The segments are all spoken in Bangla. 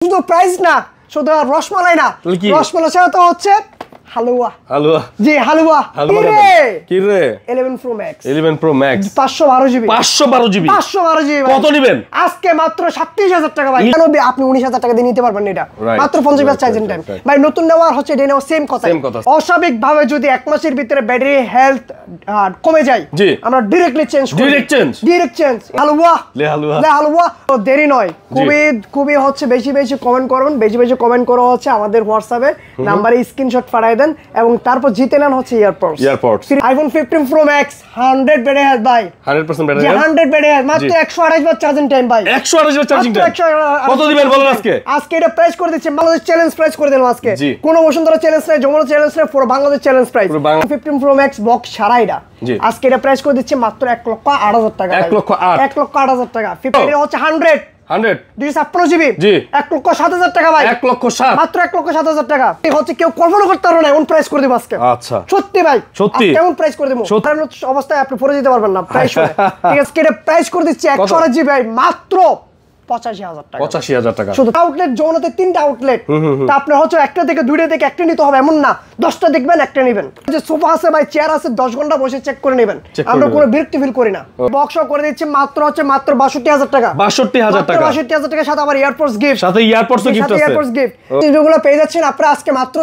শুধু প্রাইস না, শুধু রসমালাই না, রসমালাই ছাড়া তো হচ্ছে হালুয়া। হালুয়া, জি হালুয়া। কি রে 11 Pro Max, 11 Pro Max 512 GB, 512 GB, 512 GB। কত নেবেন আজকে? মাত্র 37,000 টাকা ভাই। কেন আপনি 19,000 টাকা দিয়ে নিতে পারবেন এটা মাত্র 50 চার্জিং টাইম ভাই। নতুন নেওয়ার হচ্ছে এটা নেওয়া সেম কথা। অস্বাভাবিক ভাবে যদি এক মাসের ভিতরে ব্যাটারি হেলথ কমে যায়, আমরা ডাইরেক্টলি চেঞ্জ করি। Direct change. হালুয়া, লে হালুয়া, লে হালুয়া। তো দেরি নয়, খুবই হচ্ছে বেশি বেশি কমেন্ট করুন, বেশি বেশি কমেন্ট করো হচ্ছে আমাদের হোয়াটসঅ্যাপে নাম্বারে স্ক্রিনশট পাঠিয়ে দেন এবং তারপর জিতে নেন হচ্ছে EarPods. IPhone 15 Pro Max 100 battery health ভাই, 100% ব্যাটারি হেলথ, 100 ব্যাটারি হেলথ, মাত্র 128 ওয়াট চার্জিং টাইম ভাই। 128 ওয়াট চার্জিং টাইম কত দিবেন বলেন আজকে? আজকে এটা প্রাইস করে দিচ্ছি বাংলাদেশ চ্যালেঞ্জ প্রাইস করে দিলাম আজকে। কোনো বসুন্ধরা চ্যালেঞ্জ নাই, যমুনা চ্যালেঞ্জ নাই, পুরো Bangladesh challenge price. 15 Pro Max box ছাড়া এটা আজকে এটা প্রাইস করে দিচ্ছি মাত্র 1,08,000 টাকা। 1,08,000 টাকা। 15 হচ্ছে 100 256 GB, 1,07,000 টাকা ভাই। 1,07,000 মাত্র 1,07,000 টাকা। হচ্ছে কেউ কল্পনা করতে পারবে না এমন প্রাইস করে দিব আজকে। আচ্ছা সত্যি ভাই, সত্যি কেমন প্রাইস করে দেব? সাধারণ অবস্থায় আপনি পরে যেতে পারবেন না প্রাইস। ঠিক আছে, এটা প্রাইস করে দিচ্ছি 128 GB ভাই মাত্র 85,000 টাকা। 85,000 টাকা। শুধু আউটলেট যমুনাতে 3টা আউটলেট। তা আপনার হচ্ছে একটা থেকে দুইটা থেকে একটা নিতে হবে এমন না, 10টা দেখবেন একটা নেবেন। যে সোফা আছে ভাই, চেয়ার আছে, 10 ঘন্টা বসে চেক করে নেবেন, আমরা কোনো বিরক্তি ফিল করি না। বক্সও করে দিচ্ছি মাত্র 62,000 টাকা। 62,000 টাকা। 62,000 টাকা সাথে আবার এয়ারপডস গিফট, সাথে এয়ারপডসও গিফট আছে। এয়ারপডস গিফট যেগুলো পেয়ে যাচ্ছেন আপনারা আজকে মাত্র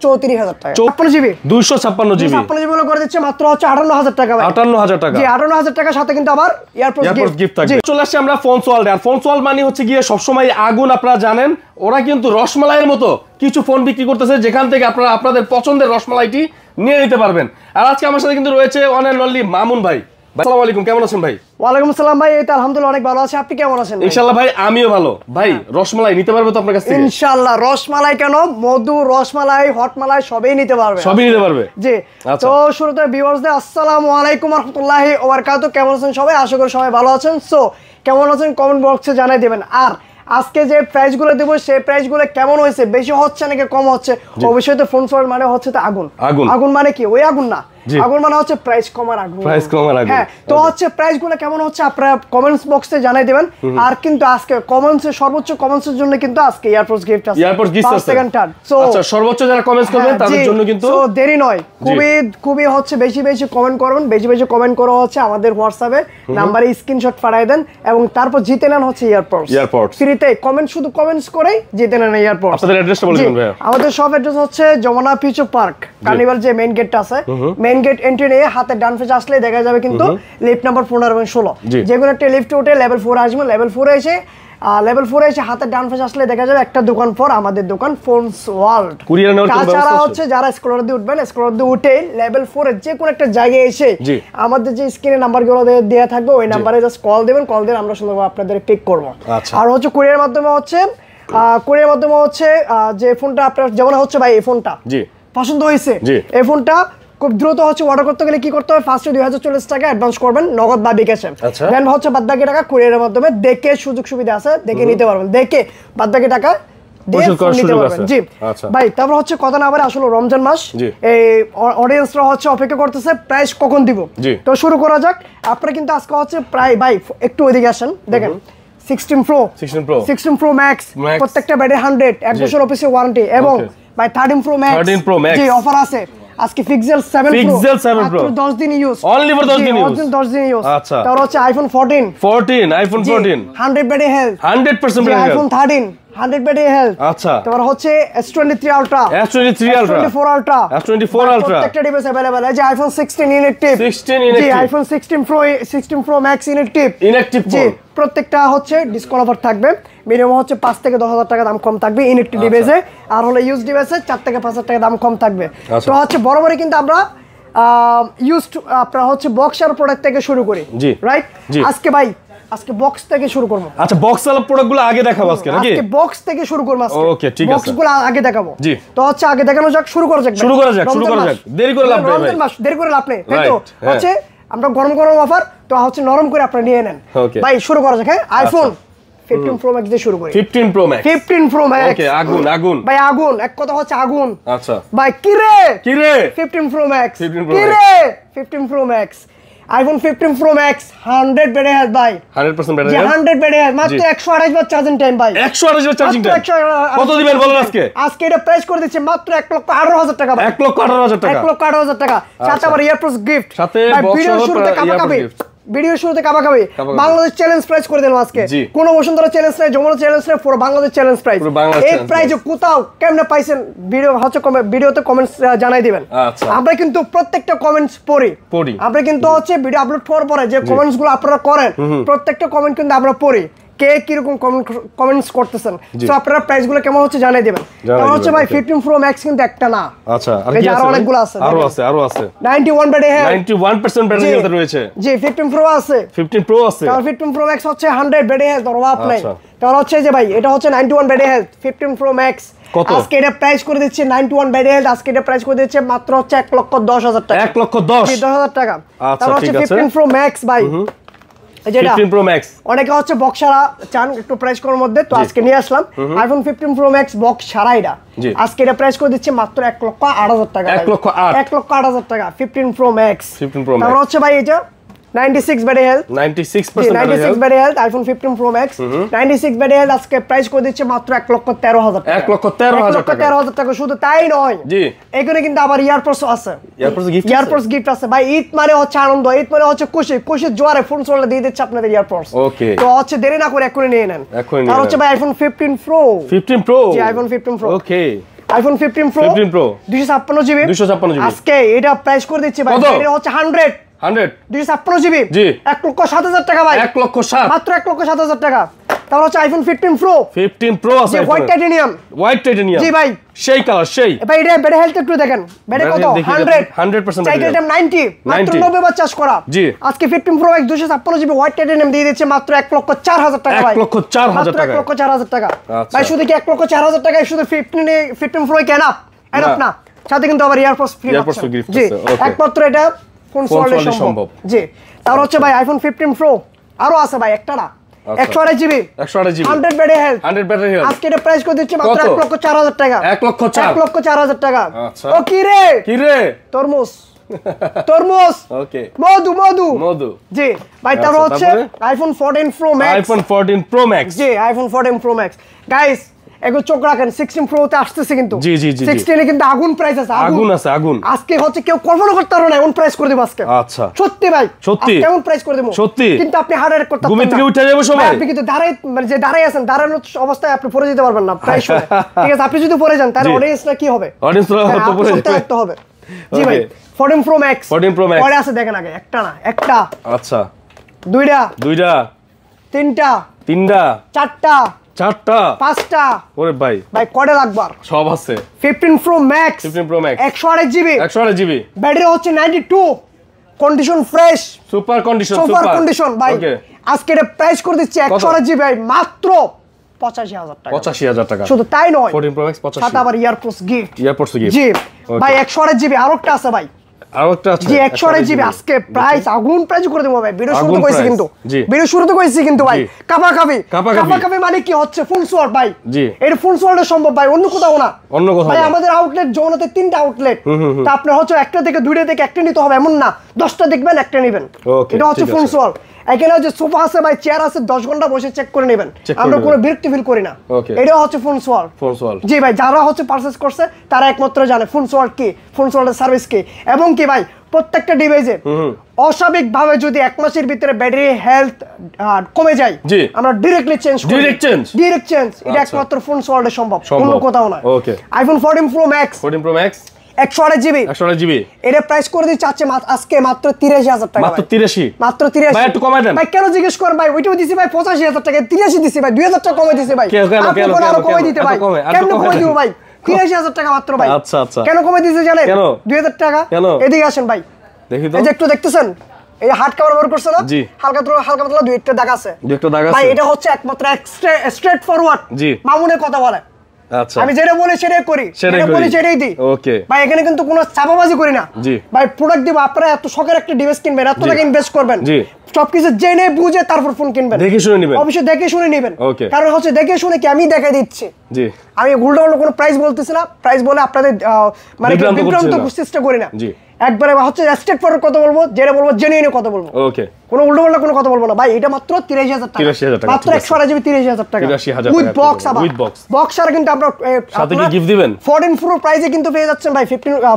34,000 টাকা। 56 GB, 256 GB, 256 GB গুলো করে দিচ্ছে মাত্র হচ্ছে 58,000 টাকা ভাই। 58,000 টাকা। জি 58,000 টাকার সাথে কিন্তু আবার এয়ারপডস গিফট থাকবে। চলে আসছে আমরা ফোনস ওয়ার্ল্ড। আর ফোনস ওয়ার্ল্ড মানে হচ্ছে গিয়ে সবসময় আগুন, আপনারা জানেন। ওরা কিন্তু রসমালাইয়ের মতো কিছু ফোন বিক্রি করতেছে যেখান থেকে আপনারা আপনাদের পছন্দের রসমালাইটি নিয়ে নিতে পারবেন। আর আজকে আমার সাথে কিন্তু রয়েছে ওয়ান এন্ড অনলি মামুন ভাই। আসসালামু আলাইকুম, কেমন আছেন ভাই? ওয়ালাইকুম আসসালাম ভাই, এই তো আলহামদুলিল্লাহ অনেক ভালো আছি। আপনি কেমন আছেন? ইনশাআল্লাহ ভাই আমিও ভালো। ভাই রসমালাই নিতে পারবে তো আপনার কাছ থেকে? ইনশাআল্লাহ। রসমালাই কেন, মধু, রসমালাই, হট মালাই সবই নিতে পারবে। সবই নিতে পারবে জি। তো শুরুতে ভিউয়ার্সদের আসসালামু আলাইকুম ওয়া রাহমাতুল্লাহি ওয়া বারাকাতুহু। কেমন আছেন সবাই? আশা করি সবাই ভালো আছেন। সো কেমন আছেন কমেন্ট বক্সে জানাই দিবেন। আর আজকে যে প্রাইসগুলো দেব সেই প্রাইসগুলো কেমন হয়েছে, বেশি হচ্ছে নাকি কম হচ্ছে, অবশ্যই তো ফোন ফর মানে হচ্ছে তো আগুন। আগুন মানে কি? ওই আগুন না, আগুন মানে হচ্ছে প্রাইস কমার আগুন। প্রাইস কমার আগুন। হ্যাঁ, তো হচ্ছে প্রাইসগুলো কেমন হচ্ছে আপনারা কমেন্টস বক্সে জানাই দিবেন। আর কিন্তু আজকে কমেন্টসে সর্বোচ্চ কমেন্টসের জন্য কিন্তু আজকে এয়ারপডস গিফট আছে। এয়ারপডস গিফট আছে। সো আচ্ছা, সর্বোচ্চ যারা কমেন্টস করবেন তাদের জন্য কিন্তু সো দেরি নয়, খুবই হচ্ছে বেশি বেশি কমেন্ট করুন, বেশি বেশি কমেন্ট করো হচ্ছে আমাদের হোয়াটসঅ্যাপে নাম্বারে স্ক্রিনশট পাঠিয়ে দেন এবং তারপর জিতে নেন হচ্ছে এয়ারপডস ফ্রিতে। কমেন্ট শুধু কমেন্টস করেই জিতে নেন এয়ারপডস। আপনাদের অ্যাড্রেসটা বলে দিন ভাই। আমাদের সব অ্যাড্রেস হচ্ছে যমুনা ফিউচার পার্ক কার্নিভাল যে মেইন গেটটা আছে, মেইন গেট এন্ট্রি নিয়ে হাতে ডান পাশে আসলে দেখা যাবে কিন্তু লিফট নাম্বার 15 এবং 16। যেগুলো একটা লিফটে উঠে লেভেল 4 আসবে, লেভেল 4 এসে হাতের ডান পাশে আসলে দেখা যাবে একটা দোকান পর আমাদের দোকান ফোনস ওয়ার্ল্ড। তাছাড়া হচ্ছে যারা স্ক্রলার দিয়ে উঠবেন, স্ক্রলার দিয়ে উঠে লেভেল 4 এর যে কোনো একটা জায়গায় এসে আমাদের যে স্ক্রিনে নাম্বারগুলো দেওয়া থাকবে ওই নাম্বারে জাস্ট কল দেবেন, কল দিলে আমরা সুন্দরভাবে আপনাদের পিক করব। আর হচ্ছে কুরিয়ার মাধ্যমে হচ্ছে যে ফোনটা আপনার যেমন হচ্ছে ভাই এই ফোনটা পছন্দ হয়েছে, এই ফোনটা খুব দ্রুত হচ্ছে অর্ডার করতে গেলে কি করতে হবে? ফার্স্টে 2040 টাকা অ্যাডভান্স করবেন নগদ বা বিকাশে। দেন হচ্ছে বাদবাকি টাকা কুরিয়ারের মাধ্যমে দেখে সুযোগ সুবিধা আছে দেখে নিতে পারবেন, দেখে বাদবাকি টাকা ভাই। তারপর হচ্ছে কথা না বলে আসলে রমজান মাস, এই অডিয়েন্সরা হচ্ছে অপেক্ষা করতেছে প্রাইস কখন দিব। তো শুরু করা যাক। আপনারা কিন্তু আজকে হচ্ছে প্রায় ভাই একটু ওইদিকে আসেন, দেখেন 16 Pro Max প্রত্যেকটা ব্যাটারি 100, 1 বছর অফিসে ওয়ারেন্টি এবং ভাই 13 Pro Max জি অফার আছে আজকে। পিক্সেল 7 Pro 10 দিন ইউজ, অনলি ফর 10 দিন ইউজ। আচ্ছা, তারপর হচ্ছে iPhone 14 100 battery health, 100% battery health. IPhone 13 100 battery health. আচ্ছা, তারপর হচ্ছে S23 Ultra, S24 Ultra, প্রত্যেকটা ডিভাইস अवेलेबल আছে। আইফোন 16 ইনঅ্যাক্টিভ, জি আইফোন 16 Pro Max ইনঅ্যাক্টিভ জি প্রত্যেকটা হচ্ছে ডিসকাউন্ট অফার থাকবে। মিনিমাম হচ্ছে 5 থেকে 10,000 টাকা দাম কম থাকবে ইনঅ্যাক্টিভ ডিভাইসে, আর হলো ইউজ ডিভাইসে 4 থেকে 5,000 টাকা দাম কম থাকবে। তো হচ্ছে বরাবরই কিন্তু আমরা ইউজড আপনারা হচ্ছে বক্সার প্রোডাক্ট থেকে শুরু করি, রাইট? আজকে বক্স থেকে শুরু করব। আচ্ছা, বক্স এর প্রোডাক্টগুলো আগে দেখাবো আজকে নাকি? আজকে বক্স থেকে শুরু করব আজকে। ওকে, ঠিক আছে, বক্সগুলো আগে দেখাবো। তো হচ্ছে আগে দেখানো যাক, শুরু করা যাক। দেরি করে লাভ নেই ভাই, দেরি করে লাভ নেই। তো হচ্ছে আমরা গরম গরম অফার, তো হচ্ছে নরম করে আপনারা নিয়ে নেন ভাই। শুরু করা যাক। হ্যাঁ, আইফোন 15 Pro Max দিয়ে শুরু করি। 15 Pro Max ওকে, আগুন ভাই, আগুন। এক কথা হচ্ছে আগুন। আচ্ছা ভাই, কি রে 15 Pro Max, কি রে 15 Pro Max iPhone 15 pro max 100 battery health ভাই 100% ব্যাটারি 100 ব্যাটারি হেলথ মাত্র 128 ওয়াট চার্জিং টাইম ভাই 128 ওয়াট চার্জিং টাইম কত দিবেন বলেন আজকে এটা প্রাইস করে দিচ্ছি মাত্র 1,18,000 টাকা ভাই 1,18,000 টাকা 1,18,000 টাকা সাথে আবার ইয়ারপোর্টস গিফট সাথে ভিডিও শুরুতে কাবাকাবি ভিডিও শুরুতে কাবাকাবি বাংলাদেশ চ্যালেঞ্জ প্রাইস করে দিলাম আজকে কোন বসুন্ধরা চ্যালেঞ্জ নাই যমুনা চ্যালেঞ্জ নাই পুরো বাংলাদেশ চ্যালেঞ্জ প্রাইস এই প্রাইসে কোথাও কেমনে পাইছেন ভিডিও হচ্ছে ভিডিওতে কমেন্টস জানাই দিবেন আমরা কিন্তু প্রত্যেকটা কমেন্টস পড়ি আমরা কিন্তু হচ্ছে ভিডিও আপলোড করার পরে যে কমেন্টস গুলো আপনারা করেন প্রত্যেকটা কমেন্ট কিন্তু আমরা পড়ি কে কি রকম কমেন্টস করতেছেন সো আপনারা প্রাইস গুলো কেমন হচ্ছে জানাই দিবেন কারণ হচ্ছে ভাই 15 প্রো ম্যাক্স কিন্তু একটা না আচ্ছা আর কি আছে অনেকগুলো আছে আরো আছে 91 ব্যাটারি হেলথ 91% ব্যাটারি হেলথ রয়েছে জি 15 প্রো আছে 15 প্রো আছে কারণ 15 প্রো ম্যাক্স হচ্ছে 100 ব্যাটারি হেলথ আর অফ নাই কারণ হচ্ছে যে ভাই এটা হচ্ছে 91 ব্যাটারি হেলথ 15 প্রো ম্যাক্স আজকে এটা প্রাইস করে দিচ্ছি 91 ব্যাটারি হেলথ আজকে এটা প্রাইস করে দিচ্ছে মাত্র হচ্ছে 1,10,000 টাকা 1,10,000 টাকা আচ্ছা তার হচ্ছে 15 প্রো ম্যাক্স ভাই 15 প্রো ম্যাক্স অনেকে হচ্ছে বক্স ছাড়া চান একটু প্রাইস করার মধ্যে তো আজকে নিয়ে আসলাম আইফোন 15 প্রো ম্যাক্স বক্স ছাড়া এটা আজকে এটা প্রাইস করে দিচ্ছে মাত্র 1,08,000 টাকা 1,08,000 টাকা 15 প্রো ম্যাক্স তারপর হচ্ছে ভাই এটা 96 battery health 96% battery health iPhone 15 pro max 96 battery health আজকে প্রাইস করে দিচ্ছে মাত্র 1,13,000 টাকা 1,13,000 টাকা শুধু তাই নয় জি এখানে কিন্তু আবার ইয়ারপোর্টস আছে ইয়ারপোর্টস গিফট আছে ভাই ঈদ মানে হচ্ছে আনন্দ ঈদ মানে হচ্ছে খুশির জোয়ারে ফোন চলে দিয়ে দিচ্ছে আপনাদের ইয়ারপোর্টস ওকে তো হচ্ছে দেরি না করে এখনই নিয়ে নেন আর হচ্ছে ভাই আইফোন 15 প্রো জি iPhone 15 Pro okay iPhone 15 Pro 256 GB আজকে এটা প্রাইস করে দিচ্ছি ভাই এটা হচ্ছে 100 256 জিবি জি 1,07,000 টাকা ভাই 1,07,000 মাত্র 1,07,000 টাকা তারপর হচ্ছে আইফোন 15 প্রো আছে হোয়াইট টাইটানিয়াম জি ভাই সেই কালার সেই ভাই এটা ব্যাটারি হেলথ একটু দেখেন ব্যাটারি কত 100% টাইটানিয়াম 90 মাত্র 90 বার চার্জ করা জি আজকে 15 pro max 256 GB white titanium দিয়ে দিচ্ছে মাত্র 1,04,000 টাকা ভাই 1,04,000 টাকা 1,04,000 টাকা ভাই শুধু কি 1,04,000 টাকায় শুধু 15 প্রো কেন এনাফ না সাথে কিন্তু আবার ইয়ারপোর্টস ফ্রি জি একমাত্র এটা ফোন সলিউশন সম্ভব জি তার হচ্ছে ভাই আইফোন 15 প্রো আরো আছে ভাই একটা না 128 জিবি 100 ব্যাটারি হেলথ আজকে এটা প্রাইস করে দিচ্ছি মাত্র 1,04,000 টাকা 1,04,000 টাকা ও কি রে তরমুজ ওকে মধু জি ভাই তার হচ্ছে আইফোন 14 প্রো ম্যাক্স জি আইফোন 14 প্রো ম্যাক্স গাইস একটু চোখ রাখেন 16 প্রো তে আসতেছে কিন্তু জি 16 এ কিন্তু আগুন প্রাইস আছে আগুন আজকে হচ্ছে কেউ কল্পনা করতে পারবে না এমন প্রাইস করে দেব আজকে আচ্ছা সত্যি ভাই সত্যি কেমন প্রাইস করে দেব সত্যি কিন্তু আপনি হার্ড ওয়ার্ক করতে ঘুম থেকে উঠে যাবে সময় আপনি কিন্তু দাঁড়ায় আছেন দাঁড়ানোর অবস্থায় আপনি পড়ে যেতে পারবেন না প্রাইস ঠিক আছে আপনি যদি পড়ে যান তাহলে অডিয়েন্সরা কি হবে অডিয়েন্সরা তো পড়ে যেতে হবে জি ভাই 14 প্রো ম্যাক্স পরে আছে দেখেন আগে একটা না একটা আচ্ছা দুইটা তিনটা চারটা পাঁচটা ওরে ভাই কয়টা লাগবার সব আছে 15 প্রো ম্যাক্স 128 জিবি ব্যাটারি হচ্ছে 92 কন্ডিশন ফ্রেশ সুপার কন্ডিশন ভাই আজকে এটা প্রাইস করে দিচ্ছি 128 জিবি ভাই মাত্র 85,000 টাকা শুধু তাই নয় 14 প্রো ম্যাক্স 85 সাথে আবার ইয়ারপোর্টস গিফট জি ভাই 128 জিবি আরেকটা আছে ভাই জি 128 জিবি আজকে প্রাইস আগুন প্রাইস করে দেব ভাই ভিডিও শুরুতে কইছি কিন্তু ভাই কাপাকাপি মানে কি হচ্ছে ফুল সোয়ার ভাই জি এটা ফুল সোয়ারটা সম্ভব ভাই অন্য কোথাও না ভাই আমাদের আউটলেট জোনাতে 3টা আউটলেট তা আপনি হচ্ছে একটা থেকে দুইটা থেকে একটা নিতে হবে এমন না 10টা দেখবেন একটা নেবেন এটা হচ্ছে ফুল সোয়ার এখানে যে সোফা আছে ভাই চেয়ার আছে 10 ঘন্টা বসে চেক করে নেবেন আমরা কোনো বিরক্তি ফিল করি না এটা হচ্ছে ফোন সোয়াল জি ভাই যারা হচ্ছে পারচেজ করছে তারা একমাত্র জানে ফোন সোয়াল কি ফোন সোয়ালের সার্ভিস কি এবং কি ভাই প্রত্যেকটা ডিভাইসে অস্বাভাবিক ভাবে যদি এক মাসের ভিতরে ব্যাটারি হেলথ কমে যায় আমরা ডাইরেক্টলি চেঞ্জ ডাইরেক্ট চেঞ্জ এটা একমাত্র ফোন সোয়ালে সম্ভব অন্য কোথাও না আইফোন 14 প্রো ম্যাক্স 128 জিবি এটা প্রাইস করে দিচ্ছি আজকে মাত্র 83,000 টাকা মাত্র 83 ভাই একটু কমাই দেন ভাই কেন জিজ্ঞেস করেন ভাই ওইটাও দিছি ভাই 85,000 টাকা 83 দিছি ভাই 2,000 টাকা কমে দিছি ভাই কেন আরো কমে দিতে ভাই কেন কমে দিব ভাই 83,000 টাকা মাত্র ভাই আচ্ছা কেন কমে দিছে জানেন 2,000 টাকা এদিকে আসেন ভাই দেখি তো এই যে একটু দেখতেছেন এই হার্ড কভার ব্যবহার করছ না হালকা পাতলা দুইটা দাগ আছে ভাই এটা হচ্ছে একমাত্র স্ট্রেট ফরওয়ার্ড মামুনের কথা বলে আচ্ছা আমি যেটা বলি সেটাই করি যেটা বলি সেটাই দিই ওকে ভাই এখানে কিন্তু কোনো চাপাবাজি করি না ভাই প্রোডাক্ট দিব আপনারা এত শখের একটা ডিভাইস কিনবেন এত টাকা ইনভেস্ট করবেন সবকিছু জেনে বুঝে তারপর ফোন কিনবেন দেখে শুনে নেবেন অবশ্যই দেখে শুনে নেবেন কারণ হচ্ছে দেখে শুনে কি আমি দেখাই দিচ্ছি আমি উল্টো কোনো প্রাইস বলতেছি না প্রাইস বলে আপনাদের মানে বিভ্রান্ত চেষ্টা করি না একবারে হচ্ছে স্ট্রেট ফরওয়ার্ড কথা বলবো, যেটা বলবো জেনুইন কথা বলবো। ওকে, কোনো উল্টোপাল্টা কোনো কথা বলবো না ভাই। এটা মাত্র 83000 টাকা, 83000 টাকা, মাত্র 128 জিবি 83000 টাকা 83000 টাকা উইথ বক্স। আবার উইথ বক্স, বক্স আর কিন্তু আমরা সাথে কি গিফট দিবেন? 14 প্রো প্রাইসে কিন্তু পেয়ে যাচ্ছেন ভাই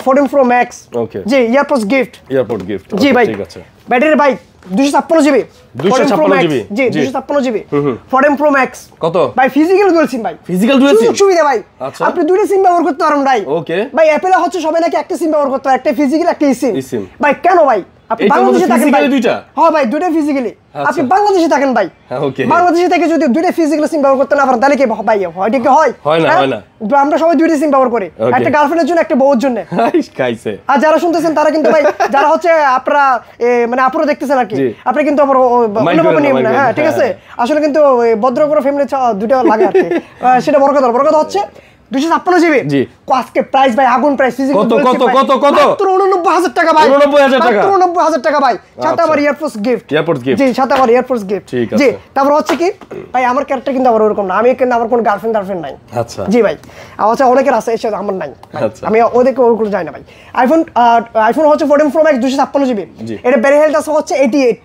14 প্রো ম্যাক্স। ওকে, জি ইয়ারপডস গিফট, এয়ারপোর্ট গিফট। জি ভাই। ঠিক আছে, ব্যাটারি ভাই 256 জিবি, 256 জিবি, জি 256 জিবি 14 প্রো ম্যাক্স। কত ভাই? ফিজিক্যাল ডুয়াল সিম ভাই, ফিজিক্যাল ডুয়াল সিম সুবিধা ভাই। আচ্ছা, আপনি দুইটা সিম ব্যবহার করতে পারেন ভাই। ওকে ভাই অ্যাপেলে হচ্ছে সবাই নাকি একটা সিম ব্যবহার করতে হয়, একটা ফিজিক্যাল একটা সিম। ভাই কেন ভাই? আপনি এটার মধ্যে বাংলাদেশে থাকেন ভাই। physically দুইটা? হ্যাঁ ভাই, দুইটা ফিজিক্যালি। আপনি বাংলাদেশে থাকেন ভাই, ওকে, বাংলাদেশে থেকে যদি দুইটা ফিজিক্যাল সিম ব্যবহার করতে না পারেন তাহলে কি ভাই হয়? ঠিক হয়? হয় না, হ্যাঁ? হয় না। আমরা সবাই দুইটা সিম ব্যবহার করি, একটা গার্লফ্রেন্ডের জন্য, একটা বউর জন্য। খাইছে। আর যারা শুনতেছেন তারা কিন্তু ভাই, যারা হচ্ছে আপনারা মানে আপুরা দেখতেছেন আর কি, আপনি কিন্তু আবার অন্যভাবে নিয়ম না। হ্যাঁ ঠিক আছে, আসলে কিন্তু ভদ্র করে ফ্যামিলি দুইটা লাগে আর কি, সেটা বড় কথা। বড় কথা হচ্ছে 256 জিবি জি, আজকে প্রাইস ভাই আগুন প্রাইস। কত কত কত কত? মাত্র 49000 টাকা ভাই, 49000 টাকা, মাত্র 49000 টাকা ভাই। সাথে আবার এয়ারফোর্স গিফট, এয়ারপোর্ট গিফট। জি সাথে আবার এয়ারফোর্স গিফট। জি, তারপর হচ্ছে কি ভাই, আমার ক্যারেক্টার কিন্তু আবার ওরকম না, আমি কিন্তু আমার কোনো গার্লফ্রেন্ড নাই। আচ্ছা, জি ভাই, আচ্ছা অনেকের আছে, এসে আমার নাই। আমি ওদেরকে ওগুলো যাই না ভাই। আইফোন হচ্ছে 14 প্রো ম্যাক্স 256 জিবি, এটা ব্যাটারি হেলথ আছে হচ্ছে 88।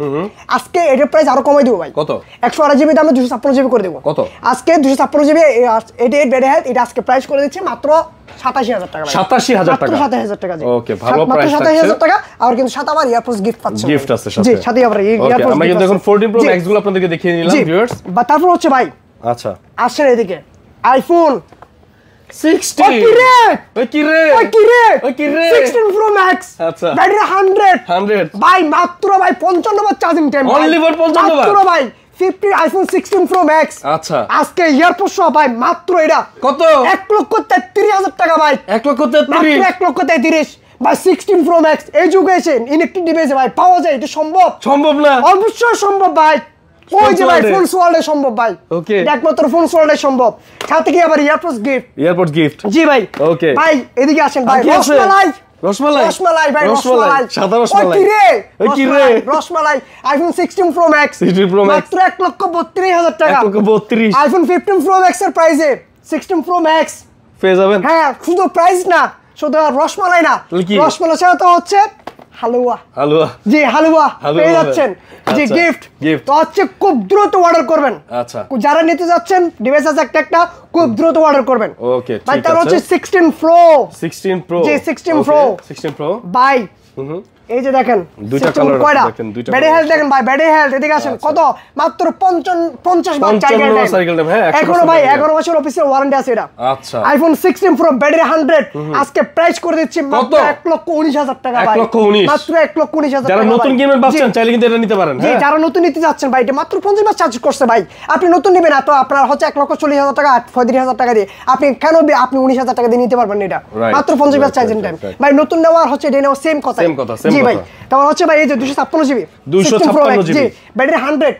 আজকে এটার প্রাইস আরো কমাই দিব ভাই। কত? 128 জিবি দামে 256 জিবি করে দেব। কত? আজকে 256 জিবি 88 ব্যাটারি হেলথ, এটা আজকে প্রাইস করে দিচ্ছে মাত্র 87000 টাকা ভাই। 87000 টাকা, 87000 টাকা। জি ওকে, ভালো প্রাইস আছে, 87000 টাকা। আর কিন্তু সাথে আবার এয়ারপোর্টস গিফট পাচ্ছেন, গিফট আছে সাথে। জি সাথে আবার এয়ারপোর্টস। আমরা কিন্তু এখন 14 প্রো ম্যাক্স গুলো আপনাদেরকে দেখিয়ে নিলাম ভিউয়ার্স। বা তারপর হচ্ছে ভাই, আচ্ছা আসেন এদিকে, আইফোন 60। ওই কি রে, ওই কি রে, ওই কি রে, ওই কি রে, 16 প্রো ম্যাক্স। আচ্ছা, ব্যাটারি 100 ভাই, মাত্র ভাই 55 বার চার্জিং টাইম, অনলি ফর 55 বার মাত্র ভাই 50 আইফোন 16 প্রো ম্যাক্স। আচ্ছা, আজকে এয়ারপোর্ট সহ ভাই মাত্র এটা কত? 1,33,000 টাকা ভাই, 1,33,000, মাত্র 1,33,000 ভাই। 16 প্রো ম্যাক্স এই যুগে এসে ইলেকট্রিক ডিভাইসে ভাই পাওয়া যায়, এটা সম্ভব? সম্ভব না, অবশ্যই সম্ভব ভাই। ওই যে ভাই ফোনস ওয়ার্ল্ডে সম্ভব ভাই, ওকে, একমাত্র ফোনস ওয়ার্ল্ডে সম্ভব। সাথে কি আবার এয়ারপোর্টস গিফট, এয়ারপোর্ট গিফট। জি ভাই, ওকে ভাই এদিকে আসেন ভাই। রসমালাই, রসমালাই ভাই, রসমালাই, সাদা রসমালাই। ওই কি রে, ওই কি রে, rasmalai. IPhone 16 pro max, 16 pro max মাত্র 1,32,000 টাকা, 1,32,000। আইফোন 15 প্রো ম্যাক্স এর প্রাইসে 16 প্রো ম্যাক্স পেয়ে যাবেন। হ্যাঁ, শুধু প্রাইস না, শুধু রসমালাই না, রসমালাই ছাড়া তো হচ্ছে হালুয়া, হালুয়া, জি হালুয়া পেয়ে যাচ্ছেন। জি আচ্ছা, গিফট গিফট তো হচ্ছে খুব দ্রুত অর্ডার করবেন। আচ্ছা, যারা নিতে যাচ্ছেন ডিভাইস আছে একটা খুব দ্রুত অর্ডার করবেন। ওকে, ভাই ঠিক তার আছে। হচ্ছে 16 প্রো, 16 প্রো, জি 16 প্রো, 16 প্রো ভাই এই যে দেখেন দুইটা কালার দেখেন, দুইটা ব্যাটারি হেলথ দেখেন ভাই, ব্যাটারি হেলথ এদিকে আসেন, কত মাত্র 50 বার সাইকেল টাইম। হ্যাঁ, এখনো ভাই 11 মাসের অফিসিয়াল ওয়ারেন্টি আছে এটা। আচ্ছা, আইফোন 16 প্রো ব্যাটারি 100 আজকে প্রাইস করে দিচ্ছি মাত্র 1,19,000 টাকা ভাই, 1,19,000 মাত্র 1,19,000 টাকা। যারা নতুন গেমের ভাবছেন চাইলে কিন্তু এটা নিতে পারেন। জি, যারা নতুন নিতে যাচ্ছেন ভাই, এটা মাত্র 50 বার চার্জ করছে ভাই। আপনি নতুন নেবেন না তো আপনার হচ্ছে 1,40,000 টাকা 35,000 টাকা দিয়ে আপনি কেন আপনি 19,000 টাকা দিয়ে নিতে পারবেন এটা, মাত্র 50 বার চার্জিং টাইম ভাই। নতুন নেওয়ার হচ্ছে এটা নেওয়া সেম কথা। জি ভাই, তারপর হচ্ছে ভাই এই যে 256 জিবি, 256 জিবি, জি ব্যাটারি 100,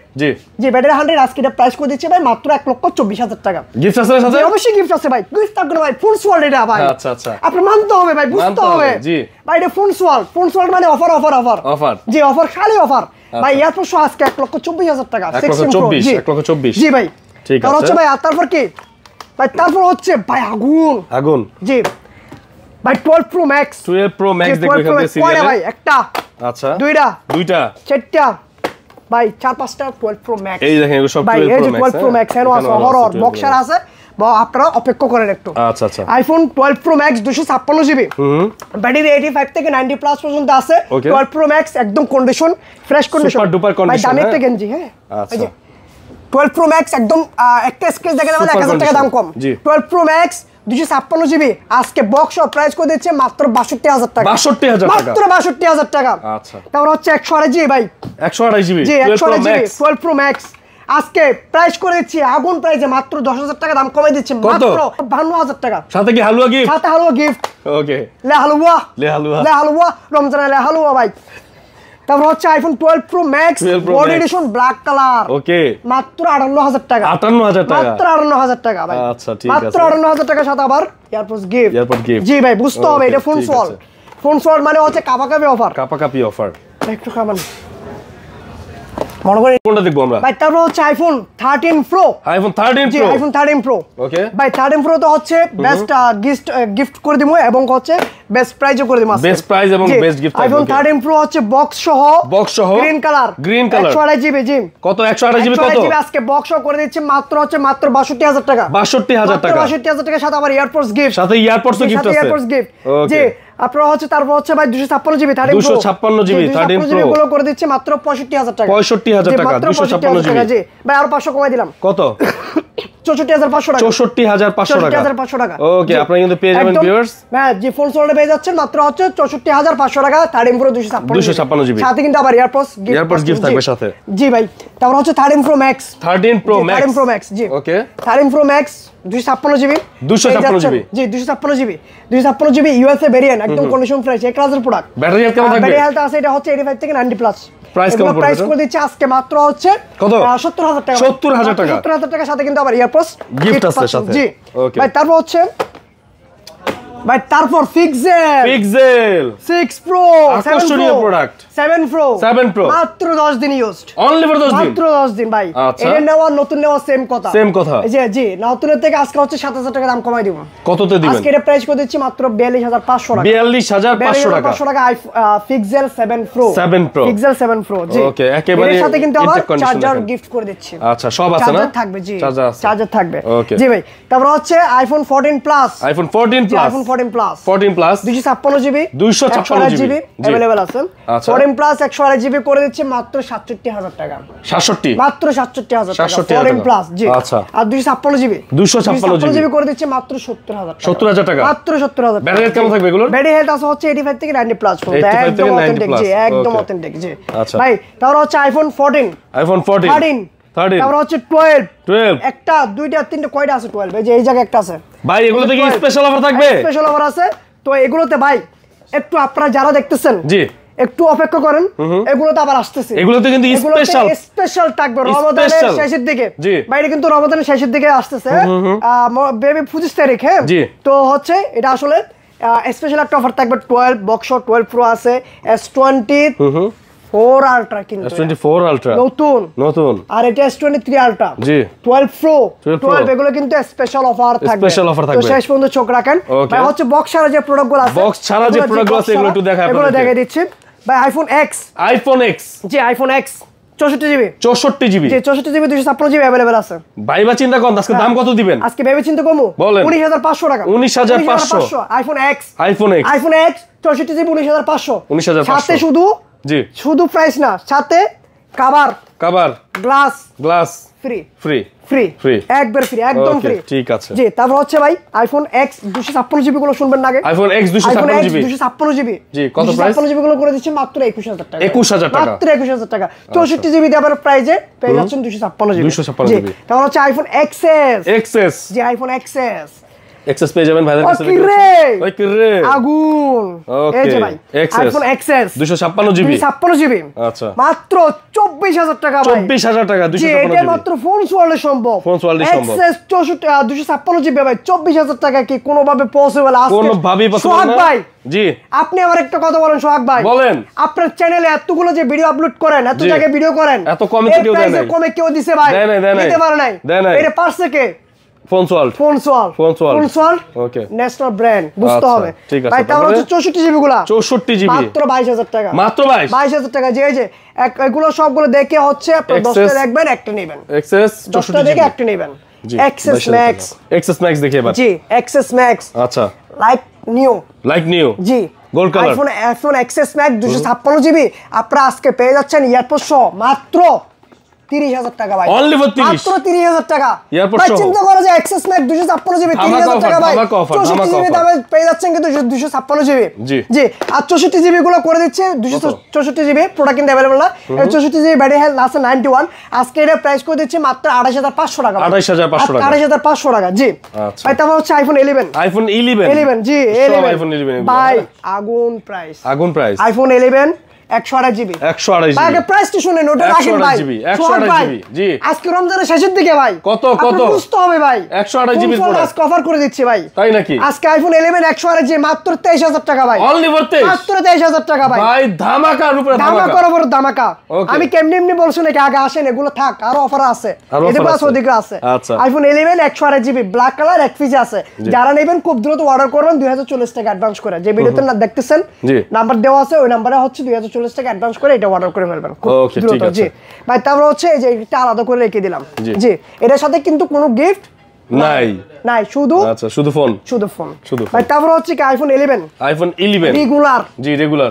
জি ব্যাটারি 100 আজকে এটা প্রাইস করে দিচ্ছে ভাই মাত্র 1,24,000 টাকা। গিফট আছে সাথে? অবশ্যই গিফট আছে ভাই, গিফট থাকবে না ভাই, ফুল সোয়াল্ড এটা ভাই। আচ্ছা আচ্ছা, আপনি মানতে হবে ভাই, বুঝতে হবে। জি ভাই এটা ফুল সোয়াল্ড মানে অফার অফার অফার অফার, জি অফার, খালি অফার ভাই। এয়ারপোর্ট সহ আজকে 1,24,000 টাকা, 1,24,000, জি ভাই। ঠিক আছে, তারপর হচ্ছে ভাই তারপর কি ভাই, তারপর হচ্ছে ভাই আগুন, জি ভাই 12 প্রো ম্যাক্স, 12 প্রো ম্যাক্স দেখো এখানে সিরিয়ালে ভাই একটা, আচ্ছা দুইটা চারটা ভাই, 4-5টা 12 প্রো ম্যাক্স। এই দেখেন এগুলো সব 12 প্রো ম্যাক্স এর আছে, হরর বক্সার আছে, বা আপনারা অপেক্ষা করেন একটু। আচ্ছা আচ্ছা, iPhone 12 Pro max 256 GB, battery 85 থেকে 90 প্লাস পর্যন্ত আছে। 12 প্রো ম্যাক্স একদম condition fresh condition, super duper condition. ভাই দামি একটা গেঞ্জি, হ্যাঁ আচ্ছা, 12 প্রো ম্যাক্স একদম একটা স্কেচ দেখে নেবেন 1000 টাকা দাম কম। 12 প্রো ম্যাক্স 256 জিবি আজকে বক্স অফ প্রাইস করে দিচ্ছে মাত্র 62,000 টাকা, 62,000 টাকা, মাত্র 62,000 টাকা। আচ্ছা, তারপর হচ্ছে 128 জিবি ভাই, 128 জিবি, জি 128 জিবি 12 প্রো ম্যাক্স আজকে প্রাইস করে দিচ্ছি আগুন প্রাইসে মাত্র 10,000 টাকা দাম কমে দিচ্ছি মাত্র 52,000 টাকা। সাথে কি হালুয়া গিফট? সাথে হালুয়া গিফট, ওকে, লে হালুয়া রমজানে লে হালুয়া ভাই। তারপর হচ্ছে iPhone 12 Pro Max body edition black colour, okay মাত্র 58,000 টাকা, 58,000 টাকা, মাত্র 58,000 টাকা ভাই। আচ্ছা ঠিক আছে, মাত্র 58,000 টাকা সাথে আবার এয়ারপোর্টস গিফট, জি ভাই বুঝতে হবে এটা ফোন সোয়াল মানে হচ্ছে কাপাকাপি অফার, একটু খাবেন মনে করে কোনটা দেখবো আমরা ভাই। তারপর হচ্ছে আইফোন 13 প্রো, আইফোন 13 প্রো, ওকে ভাই 13 প্রো তো হচ্ছে বেস্ট গিফট করে দিমু এবং হচ্ছে বেস্ট প্রাইজে করে দিই বেস্ট প্রাইস এবং বেস্ট গিফট আইফোন 13 প্রো হচ্ছে বক্স সহ গ্রিন কালার 128 জিবি জি কত 128 জিবি কত 128 জিবি আজকে বক্স সহ করে দিচ্ছি মাত্র 62000 টাকা 62000 টাকা 62000 টাকা সাথে আবার এয়ারপোর্টস গিফট সাথে এয়ারপোর্টসও গিফট আছে এয়ারপোর্টস গিফট জি আপনারা হচ্ছে তারপর হচ্ছে ভাই 256 জিবি 13 প্রো 256 জিবি 13 প্রো গুলো করে দিচ্ছি মাত্র 65000 টাকা 65000 টাকা 256 জিবি জি ভাই আর 500 কমাই দিলাম কত 64500 টাকা 64500 টাকা ওকে আপনারা কিন্তু পেয়ে যাবেন ভিউয়ার্স হ্যাঁ জি ফোন সোল্ডে পেয়ে যাচ্ছেন মাত্র হচ্ছে 64500 টাকা 13 প্রো 256 জিবি সাথে কিন্তু আবার এয়ারপোর্টস গিফট থাকবে সাথে জি ভাই তারপর হচ্ছে 13 প্রো ম্যাক্স 13 প্রো ম্যাক্স জি ওকে 13 প্রো ম্যাক্স 256 জিবি 256 জিবি জি 256 জিবি ইউএসএ ভেরিয়েন্ট একদম কন্ডিশন ফ্রেশ এক ক্লাসের প্রোডাক্ট ব্যাটারি হেলথ কেমন থাকবে ব্যাটারি হেলথ আছে এটা হচ্ছে 85 থেকে 90 প্লাস প্রাইস কেমন পড়বে প্রাইস করে দিচ্ছি আজকে মাত্র হচ্ছে কত 70000 টাকা 70000 টাকা 70000 টাকা সাথে কিন্তু আবার এয়ারপোর্টস গিফট আছে সাথে জি ওকে ভাই তারপর হচ্ছে ভাই তারপর পিক্সেল 6 প্রো আকর্ষণীয় প্রোডাক্ট 7 প্রো মাত্র 10 দিন ইউজড অনলি ফর 10 দিন মাত্র 10 দিন ভাই আচ্ছা। এটা নেওয়া নতুন নেওয়া সেম কথা এই যে জি নতুনের থেকে আজকে হচ্ছে 7000 টাকা দাম কমাই দিব কততে দিবেন আজকে এটা প্রাইস করে দিচ্ছি মাত্র 42500 টাকা 42500 টাকা পিক্সেল 7 প্রো পিক্সেল 7 প্রো জি ওকে একেবারে এর সাথে কিন্তু আবার চার্জার গিফট করে দিচ্ছি আচ্ছা সব আছে না চার্জার থাকবে জি চার্জার থাকবে জি ভাই তারপর হচ্ছে iPhone 14 plus iPhone 14 plus 256 GB 256 GB available আছে 14 প্লাস 128 জিবি করে দিচ্ছি মাত্র 67000 টাকা 67 মাত্র 67000 টাকা 14 প্লাস জি আচ্ছা আর 256 জিবি 256 জিবি করে দিচ্ছি মাত্র 70000 টাকা 70000 টাকা মাত্র 70000 ব্যাটারি হেলথ কেমন থাকবে এগুলোর ব্যাটারি হেলথ আছে হচ্ছে 85 থেকে 90 প্লাস একদম অথেন্টিক জি একদম অথেন্টিক জি ভাই তারপর হচ্ছে আইফোন 14 তারপর হচ্ছে 12 একটা দুইটা তিনটা কয়টা আছে 12 এই যে এই জায়গায় একটা আছে ভাই এগুলোতে কি স্পেশাল অফার থাকবে স্পেশাল অফার আছে তো এগুলোতে ভাই একটু আপনারা যারা দেখতেছেন জি একটু অপেক্ষা করেন এগুলোতে আবার আসতেছে এগুলোতে কিন্তু স্পেশাল থাকবে রমাদানের শেষের দিকে বাইরে কিন্তু রমাদানের শেষের দিকে আসতেছে বেবি 25 তারিখ হ্যাঁ তো হচ্ছে এটা আসলে স্পেশাল একটা অফার থাকবে 12 বক্স 12 প্রো আছে S20 4 আলট্রা কিন্তু S24 আলট্রা নতুন আর এটা S23 আলট্রা জি 12 প্রো 12 এগুলো কিন্তু স্পেশাল অফার থাকবে তো শেষ পর্যন্ত চোখ রাখেন ভাই হচ্ছে বক্স ছাড়া যে প্রোডাক্টগুলো আছে বক্স ছাড়া যে প্রোডাক্টগুলো আছে এগুলো একটু দেখাই এগুলো দেখাই দিচ্ছি ভাই আইফোন X জি আইফোন X 64 জিবি জি 64 জিবি 256 জিবি अवेलेबल আছে ভাইবা চিন্তা করেন আজকে দাম কত দিবেন আজকে ভেবে চিন্তা কমু 19500 টাকা 19500 আইফোন X 64 জিবি 19500 সাথে শুধু প্রাইস না সাথে কভার গ্লাস ফ্রি একবার ফ্রি একদম ফ্রি ঠিক আছে জি তারপর হচ্ছে ভাই আইফোন X 256 জিবি গুলো শুনবেন না আগে আইফোন X 256 জিবি জি কত প্রাইস 256 জিবি গুলো করে দিচ্ছি মাত্র 21000 টাকা 21000 টাকা মাত্র 21000 টাকা 64 জিবি দেবার প্রাইসে পেয়ে যাচ্ছেন 256 জিবি তারপর হচ্ছে আইফোন XS জি আইফোন XS এক্সেস পেয়ে যাবেন ভাইদের কাছে ওই কি রে আগুন এই যে ভাই আইফোন XS 256 জিবি আচ্ছা মাত্র 24000 টাকা ভাই 24000 টাকা 256 জিবি এটা মাত্র ফোন সোয়ালে সম্ভব XS 256 জিবি ভাই 24000 টাকা কি কোনো ভাবে পসিবল আছে কোনো ভাবে পসিবল না ভাই জি আপনি আবার একটা কথা বলেন সোহাগ ভাই বলেন আপনার চ্যানেলে এতগুলো যে ভিডিও আপলোড করেন এত জায়গায় ভিডিও করেন এত কমে কেউ দেয় না কমে কেউ দিছে ভাই দিতে পারে নাই এটা পারছে কে ফোন সোয়াল ওকে ন্যাশনাল ব্র্যান্ড বুঝতে হবে ভাই তাহলে হচ্ছে 64 জিবি গুলা 64 জিবি মাত্র 22000 টাকা মাত্র 22000 টাকা যে এগুলো সবগুলো দেখে হচ্ছে আপনি 10টা দেখবেন একটা নেবেন এক্সএস 10টা দেখে একটা নেবেন এক্সএস ম্যাক্স দেখে এবার জি এক্সএস ম্যাক্স আচ্ছা লাইক নিউ জি gold colour iPhone XS Max 256 GB আপনারা আজকে পেয়ে যাচ্ছেন এয়ারপোর্ট সহ মাত্র 30000 টাকা ভাই অনলি ফর 30 মাত্র 30000 টাকা এয়ারপোর্ট সহ চিন্তা করা যায় এক্সএস ম্যাক্স 256 জিবি 3000 টাকা ভাই 64 জিবি দামে পেয়ে যাচ্ছেন কিন্তু 256 জিবি জি আর 64 জিবি গুলো করে দিচ্ছে 264 জিবি প্রোডাক্ট কিন্তু अवेलेबल না 64 জিবি ব্যাটারি হেলথ আছে 91 আজকে এর প্রাইস করে দিচ্ছে মাত্র 28500 টাকা 28500 টাকা জি ভাই তারপর হচ্ছে আইফোন 11 জি 11 ভাই আগুন প্রাইস আইফোন 11 128 GB 128 ভাই আগে প্রাইসটা শুনেন ওটা রাখেন ভাই 128 GB জি আজকে রমজানের শেষের দিকে ভাই কত বুঝতে হবে ভাই 128 GB প্রোডাক্ট আজকে অফার করে দিচ্ছি ভাই তাই নাকি আজকে আইফোন 11 128 GB মাত্র 23000 টাকা ভাই অনলি ফর 23 মাত্র 23000 টাকা ভাই ভাই ধামাকার উপরে ধামাকার উপরে ধামাকা আমি কেমনি বলছি নাকি আগে আসেন এগুলো থাক আরো অফার আছে এদিকে আছে ওদিকে আছে আইফোন 11 128 GB ব্ল্যাক কালার এক পিস আছে যারা নেবেন খুব দ্রুত অর্ডার করবেন 2040 টাকা অ্যাডভান্স করে যে ভিডিওতে না দেখতেছেন নাম্বার দেওয়া আছে ওই নম্বরে হচ্ছে 2040 টাকা অ্যাডভান্স করে এটা অর্ডার করে ফেলবেন খুব দ্রুত জি ভাই তারপর হচ্ছে এই যে এটা আলাদা করে রেখে দিলাম জি এটার সাথে কিন্তু কোনো গিফট নাই শুধু আচ্ছা শুধু ফোন ভাই তারপর হচ্ছে কি আইফোন 11 রেগুলার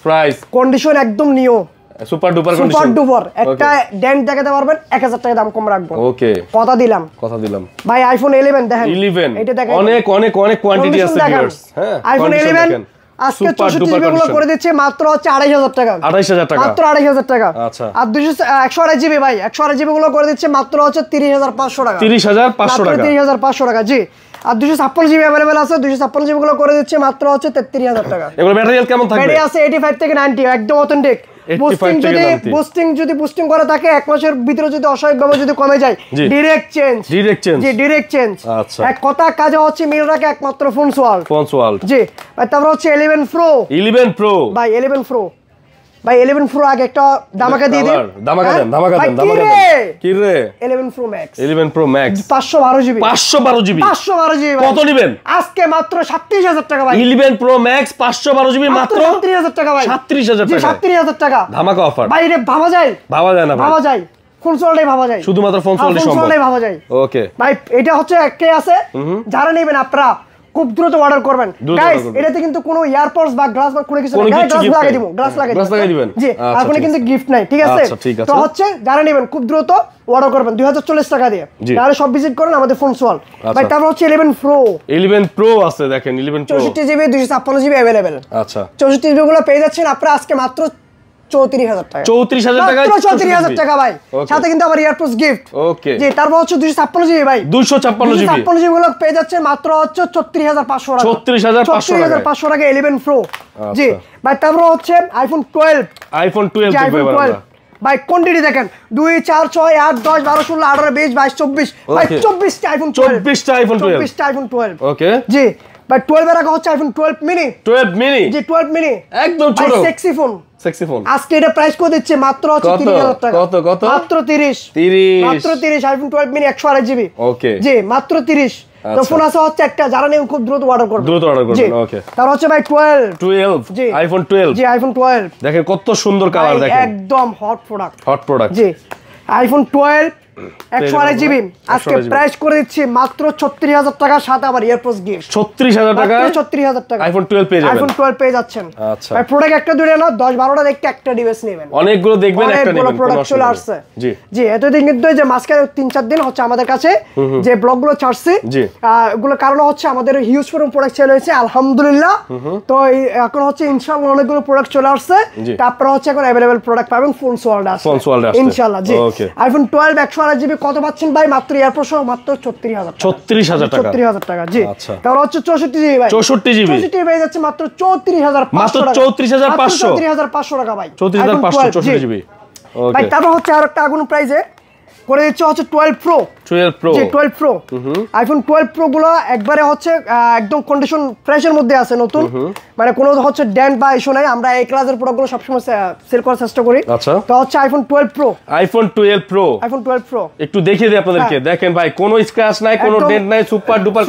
প্রাইস কন্ডিশন একদম নিও সুপার ডুপার একটা ডেন্ট দেখাতে পারবেন 1000 টাকা দাম কম রাখবো ওকে কথা দিলাম ভাই আইফোন 11 দেখেন এটা দেখেন অনেক কোয়ান্টিটি আছে ভিউয়ার্স হ্যাঁ আইফোন 11 আজকে 64 জিবি গুলো করে দিচ্ছে মাত্র হচ্ছে 28000 টাকা মাত্র 28000 টাকা আচ্ছা আর 128 জিবি ভাই 128 জিবি গুলো করে দিচ্ছে মাত্র হচ্ছে 30500 টাকা 30500 টাকা জি আর 256 জিবি अवेलेबल আছে 256 জিবি গুলো করে দিচ্ছে মাত্র হচ্ছে 33000 টাকা এগুলো ম্যাটেরিয়াল কেমন থাকবে ব্যাটারি আছে 85 থেকে 90 একদম অথেন্টিক বুস্টিং করে থাকে এক মাসের ভিতরে যদি অস্বাভাবিকভাবে যদি কমে যায় ডাইরেক্ট চেঞ্জ আচ্ছা এক কথা কাজে হচ্ছে মিল রাখে একমাত্র ফোন সোয়াল জি ভাই তারপর হচ্ছে 11 প্রো ভাই 11 প্রো ভাই 11 প্রো আগে একটা ধামাকা দিয়ে দিন ধামাকা দেন কি রে 11 প্রো ম্যাক্স 512 জিবি কত নেবেন আজকে মাত্র 37000 টাকা ভাই 11 প্রো ম্যাক্স 512 জিবি মাত্র 37000 টাকা ভাই 37000 টাকা 37000 টাকা ধামাকা অফার ভাই এটা ভাবা যায় না ভাবা যায় ফোন সোয়ালটাই ভাবা যায় শুধুমাত্র ফোন সোয়ালটাই সম্ভব ভাবা যায় ওকে ভাই এটা হচ্ছে একটাই আছে যারা নেবেন আপনারা খুব দ্রুত অর্ডার করবেন গাইস এটাতে কিন্তু কোনো ইয়ারপডস বা গ্লাস বা কোনো কিছু না গ্লাস লাগিয়ে দিবেন জি আর কোনো কিন্তু গিফট নাই ঠিক আছে তো হচ্ছে যারা নেবেন খুব দ্রুত অর্ডার করবেন 2040 টাকা দিয়ে তাহলে সব ভিজিট করেন আমাদের ফোন সোয়াল ভাই তারপর হচ্ছে 11 প্রো আছে দেখেন 11 প্রো 64 জিবি 256 জিবি अवेलेबल আচ্ছা 64 জিবি গুলো পেয়ে যাচ্ছেন আপনারা আজকে মাত্র 34000 টাকা 34000 টাকা ভাই সাথে কিন্তু আবার ইয়ারপডস গিফট ওকে জি তারপর হচ্ছে 256 জিবি ভাই 256 জিবি গুলো পেয়ে যাচ্ছে মাত্র হচ্ছে 34500 টাকা 34500 টাকা 11 প্রো জি ভাই তারপর হচ্ছে আইফোন 12 দেখবেন ভাই কোয়ান্টিটি দেখেন 2 4 6 8 10 12 16 18 20 22 24 ভাই 24টা আইফোন 12 ওকে জি ভাই 12 এর আগে হচ্ছে আইফোন 12 মিনি জি 12 মিনি একদম ছোট সেক্সি ফোন আজকে এটা প্রাইস করে দিচ্ছে মাত্র হচ্ছে 30000 টাকা কত মাত্র 30 আইফোন 12 মিনি 128 জিবি ওকে জি মাত্র 30 তো ফোন আছে হচ্ছে একটা যারা নেবেন খুব দ্রুত অর্ডার করবেন ওকে তার হচ্ছে ভাই 12 জি আইফোন 12 দেখেন কত সুন্দর কালার দেখেন একদম হট প্রোডাক্ট জি আইফোন 12 128 জিবি আজকে প্রাইস করে দিচ্ছি মাত্র 36000 টাকা সাথে আবার ইয়ারপডস গিফট 36000 টাকা 36000 টাকা আইফোন 12 পেয়ে যাচ্ছেন আচ্ছা ভাই প্রোডাক্ট একটা দুইটা না 10 12টা দেখতে একটা ডিভাইস নেবেন অনেকগুলো দেখবেন একটা নেবেন প্রোডাক্ট চলে আসছে জি এতদিন কিন্তু যে মাসকার 3-4 দিন হচ্ছে আমাদের কাছে যে ব্লগগুলো ছাড়ছি এগুলো কারণ হচ্ছে আমাদের হিউজ পরিমাণ প্রোডাক্ট সেল হয়েছে আলহামদুলিল্লাহ তো এখন হচ্ছে ইনশাআল্লাহ অনেকগুলো প্রোডাক্ট চলে আসছে তারপর হচ্ছে এখন अवेलेबल প্রোডাক্ট পাবেন ফোন সোয়ালড আছে ইনশাআল্লাহ জি আইফোন 12 128 জিবি কত পাচ্ছেন ভাই মাত্র এয়ারপোর্ট সহ মাত্র 36000 টাকা 36000 টাকা জি তাহলে হচ্ছে 64 জিবি ভাই 64 জিবি পেয়ে যাচ্ছে মাত্র 34500 টাকা ভাই 64 জিবি ওকে ভাই তারপর হচ্ছে আরেকটা আগুন প্রাইসে করে দিচ্ছে হচ্ছে 12 প্রো জি 12 প্রো আইফোন 12 প্রো গুলো একবারে হচ্ছে একদম কন্ডিশন ফ্রেশের মধ্যে আছে নতুন মানে কোনো হচ্ছে ডেন্ট বা ইস্যু নাই আমরা এই ক্লাসের প্রোডাক্টগুলো সবসময় সেল করার চেষ্টা করি তো হচ্ছে আইফোন 12 প্রো একটু দেখিয়ে দিই আপনাদেরকে দেখেন ভাই কোনো স্ক্র্যাচ নাই কোনো ডেন্ট নাই সুপার ডুপার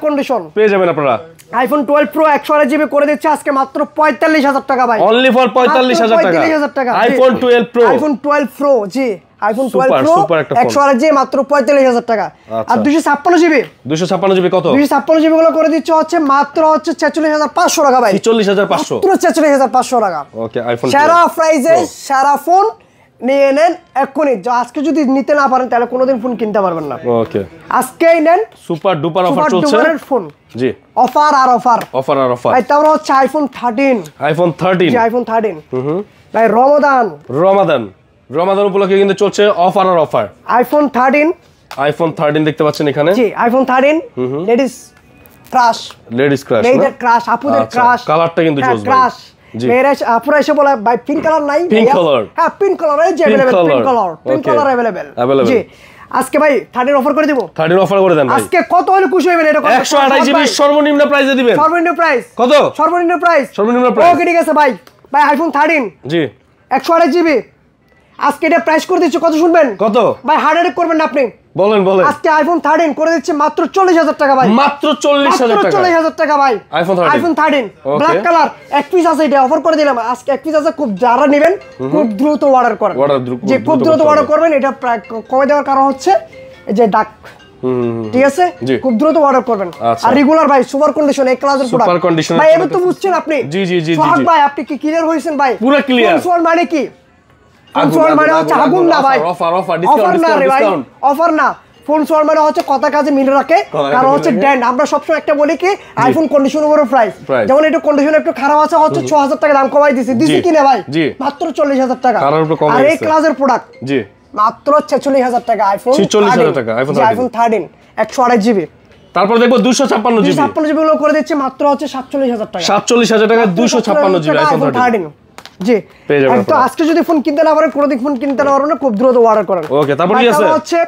কন্ডিশন পেয়ে যাবেন আপনারা আইফোন 12 প্রো 128 জিবি করে দিচ্ছে আজকে মাত্র 45000 টাকা ভাই অনলি ফর 45000 টাকা আইফোন 12 প্রো জি আইফোন 12 প্রো 128 জিবি মাত্র 45000 টাকা আর 256 জিবি কত 256 জিবি গুলো করে দিচ্ছে হচ্ছে মাত্র হচ্ছে 46500 টাকা ভাই 46500 মাত্র 46500 টাকা ওকে আইফোন সারা প্রাইসে সারা ফোন নিয়ে নেন এক্ষুনি আজকে যদি নিতে না পারেন তাহলে কোনোদিন ফোন কিনতে পারবেন না ওকে আজকেই নেন সুপার ডুপার অফার চলছে ফোন জি অফার ভাই তারপর হচ্ছে আইফোন 13 জি আইফোন 13 ভাই রমাদান উপলক্ষে কিন্তু চলছে অফার আইফোন 13 দেখতে পাচ্ছেন এখানে জি আইফোন 13 লেডিস ক্রাশ আপুদের ক্রাশ কালারটা কিন্তু জোস ভাই ক্রাশ মেয়েরা আপুরা এসে বলে ভাই পিঙ্ক কালার নাই? পিঙ্ক কালার, হ্যাঁ পিঙ্ক কালার এই যে अवेलेबल, পিঙ্ক কালার अवेलेबल জি। আজকে ভাই 30 অফার করে দেব, 30 অফার করে দেন ভাই। আজকে কত হলে খুশি হবেন? এটা 128 জিবি সর্বনিম্ন প্রাইসে দিবেন। সর্বনিম্ন প্রাইস কত? সর্বনিম্ন প্রাইস ওকে ঠিক আছে ভাই। ভাই আইফোন 13 জি 128 জিবি আজকে এটা প্রাইস করে দিচ্ছি কত শুনবেন? কত ভাই হার্ড এডিট করবেন না আপনি? বলেন বলেন। আজকে আইফোন 13 করে দিচ্ছি মাত্র 40,000 টাকা ভাই। মাত্র 40,000 টাকা, 40,000 টাকা ভাই। আইফোন 13 ব্ল্যাক কালার এক পিস আছে, এটা অফার করে দিলাম আজকে। এক পিস আছে, খুব যারা নেবেন খুব দ্রুত অর্ডার করেন, যে খুব দ্রুত অর্ডার করবেন। এটা কমে দেওয়ার কারণ হচ্ছে এই যে ডাক, ঠিক আছে? খুব দ্রুত অর্ডার করবেন। আর রেগুলার ভাই সুপার কন্ডিশন এই ক্লাসের প্রোডাক্ট, সুপার কন্ডিশন ভাই এবার তো বুঝছেন আপনি? জি জি জি সোহাগ ভাই আপনি কি ক্লিয়ার হইছেন ভাই? পুরো ক্লিয়ার। ফোন মানে কি? ফোন মানে হচ্ছে আগুন না ভাই, অফার অফার অফার না রে ভাই, ডিসকাউন্ট অফার না। ফোন সোয়ার মানে হচ্ছে কথা কাজে মিল রাখে, কারণ হচ্ছে ব্র্যান্ড। আমরা সবসময় একটা বলি কি আইফোন কন্ডিশন উপর প্রাইস, যেমন এটা কন্ডিশন একটু খারাপ আছে হচ্ছে 6000 টাকা দাম কমাই দিছি কিনে ভাই মাত্র 40,000 টাকা। আর এই ক্লাসের প্রোডাক্ট জি মাত্র 46,000 টাকা। আইফোন 46,000 টাকা আইফোন 13 128 জিবি। তারপর দেখবো 256 জিবি, 256 জিবি গুলো করে দিচ্ছে মাত্র হচ্ছে 47,000 টাকা। 47,000 টাকা 256 জিবি আইফোন 13 জি। তো আজকে যদি ফোন কিনতে না পারেন, কোনোদিন ফোন কিনতে না পারেন, খুব দ্রুত অর্ডার করেন। ওকে তারপর কি আছে? হচ্ছে